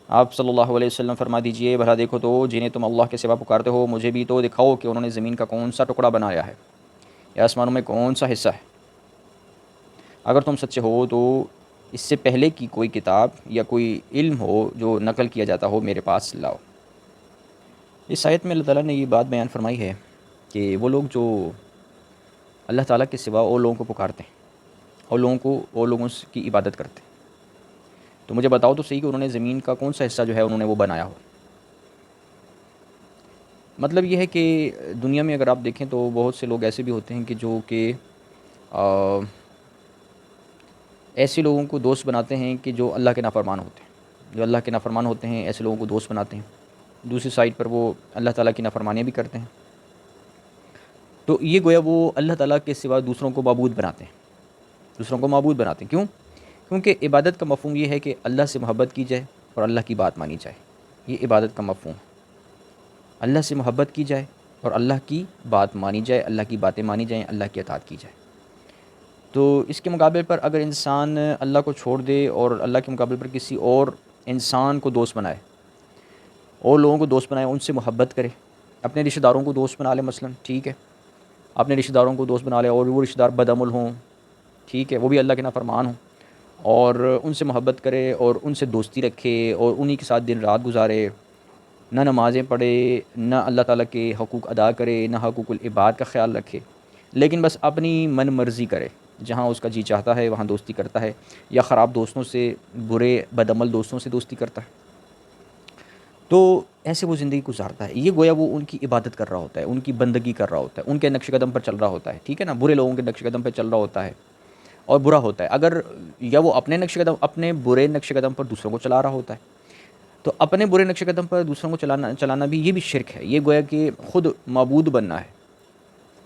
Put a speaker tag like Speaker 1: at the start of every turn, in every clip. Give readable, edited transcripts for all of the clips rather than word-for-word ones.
Speaker 1: آپ صلی اللہ علیہ وسلم فرما دیجئے بھلا دیکھو تو جنہیں تم اللہ کے سوا پکارتے ہو مجھے بھی تو دکھاؤ کہ انہوں نے زمین کا کون سا ٹکڑا بنایا ہے یا آسمانوں میں کون سا حصہ ہے. اگر تم سچے ہو تو اس سے پہلے کی کوئی کتاب یا کوئی علم ہو جو نقل کیا جاتا ہو میرے پاس لاؤ. اس آیت میں اللہ تعالیٰ نے یہ بات بیان فرمائی ہے کہ وہ لوگ جو اللہ تعالیٰ کے سوا اور لوگوں کو پکارتے ہیں اور لوگوں کی عبادت کرتے ہیں، تو مجھے بتاؤ تو صحیح کہ انہوں نے زمین کا کون سا حصہ جو ہے انہوں نے وہ بنایا ہو. مطلب یہ ہے کہ دنیا میں اگر آپ دیکھیں تو بہت سے لوگ ایسے بھی ہوتے ہیں کہ جو کہ ایسے لوگوں کو دوست بناتے ہیں کہ جو اللہ کے نافرمان ہوتے ہیں. جو اللہ کے نافرمان ہوتے ہیں ایسے لوگوں کو دوست بناتے ہیں. دوسری سائڈ پر وہ اللہ تعالیٰ کی نافرمانیاں بھی کرتے ہیں. تو یہ گویا وہ اللہ تعالیٰ کے سوا دوسروں کو معبود بناتے ہیں. دوسروں کو معبود بناتے ہیں. کیوں؟ کیونکہ عبادت کا مفہوم یہ ہے کہ اللہ سے محبت کی جائے اور اللہ کی بات مانی جائے. یہ عبادت کا مفہوم ہے. اللہ سے محبت کی جائے اور اللہ کی بات مانی جائے، اللہ کی باتیں مانی جائیں، اللہ کی اطاعت کی جائے. تو اس کے مقابلے پر اگر انسان اللہ کو چھوڑ دے اور اللہ کے مقابلے پر کسی اور انسان کو دوست بنائے اور لوگوں کو دوست بنائے، ان سے محبت کرے، اپنے رشتہ داروں کو دوست بنا لے مثلا، ٹھیک ہے، اپنے رشتہ داروں کو دوست بنا لے اور وہ رشتہ دار بدعمل ہوں، ٹھیک ہے، وہ بھی اللہ کے نافرمان ہوں، اور ان سے محبت کرے اور ان سے دوستی رکھے اور انہی کے ساتھ دن رات گزارے، نہ نمازیں پڑھے، نہ اللہ تعالیٰ کے حقوق ادا کرے، نہ حقوق العباد کا خیال رکھے، لیکن بس اپنی من مرضی کرے، جہاں اس کا جی چاہتا ہے وہاں دوستی کرتا ہے، یا خراب دوستوں سے، برے بدعمل دوستوں سے دوستی کرتا ہے، تو ایسے وہ زندگی گزارتا ہے. یہ گویا وہ ان کی عبادت کر رہا ہوتا ہے، ان کی بندگی کر رہا ہوتا ہے، ان کے نقش قدم پر چل رہا ہوتا ہے، ٹھیک ہے نا. برے لوگوں کے نقش قدم پر چل رہا ہوتا ہے اور برا ہوتا ہے. اگر یا وہ اپنے برے نقش قدم پر دوسروں کو چلا رہا ہوتا ہے، تو اپنے برے نقش قدم پر دوسروں کو چلانا بھی یہ بھی شرک ہے. یہ گویا کہ خود معبود بننا ہے،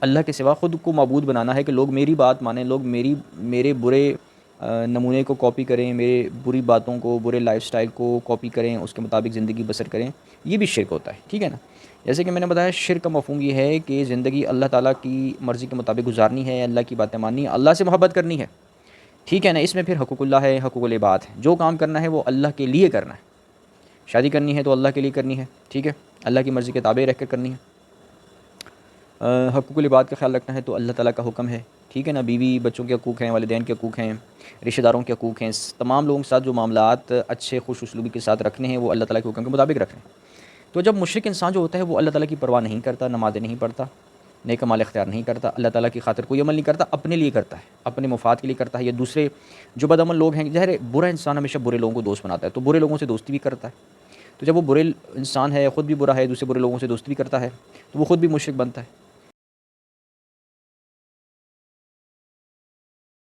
Speaker 1: اللہ کے سوا خود کو معبود بنانا ہے کہ لوگ میری بات مانیں، لوگ میرے برے نمونے کو کاپی کریں، میرے بری باتوں کو، برے لائف سٹائل کو کاپی کریں، اس کے مطابق زندگی بسر کریں. یہ بھی شرک ہوتا ہے، ٹھیک ہے نا. جیسے کہ میں نے بتایا، شرک کا مفہوم یہ ہے کہ زندگی اللہ تعالیٰ کی مرضی کے مطابق گزارنی ہے، اللہ کی باتیں ماننی ہے، اللہ سے محبت کرنی ہے، ٹھیک ہے نا. اس میں پھر حقوق اللہ ہے، حقوق العباد ہے. جو کام کرنا ہے وہ اللہ کے لیے کرنا ہے. شادی کرنی ہے تو اللہ کے لیے کرنی ہے، ٹھیک ہے، اللہ کی مرضی کے تابع رہ کر کرنی ہے. حقوق العباد کا خیال رکھنا ہے تو اللہ تعالیٰ کا حکم ہے، ٹھیک ہے نا. بیوی بچوں کے حقوق ہیں، والدین کے حقوق ہیں، رشتہ داروں کے حقوق ہیں. تمام لوگوں کے ساتھ جو معاملات اچھے خوش اسلوبی کے ساتھ رکھنے ہیں وہ اللہ تعالیٰ کے حکم کے مطابق رکھنے ہیں. تو جب مشرک انسان جو ہوتا ہے وہ اللہ تعالیٰ کی پرواہ نہیں کرتا، نمازیں نہیں پڑھتا، نیک اعمال اختیار نہیں کرتا، اللہ تعالیٰ کی خاطر کوئی عمل نہیں کرتا، اپنے لیے کرتا ہے، اپنے مفاد کے لیے کرتا ہے، یا دوسرے جو بدعمل لوگ ہیں. ظاہر ہے برا انسان ہمیشہ برے لوگوں کو دوست بناتا ہے، تو برے لوگوں سے دوستی بھی کرتا ہے. تو جب وہ برے انسان ہے، خود بھی برا ہے، دوسرے برے لوگوں سے دوستی بھی کرتا ہے، تو وہ خود بھی مشرک بنتا ہے.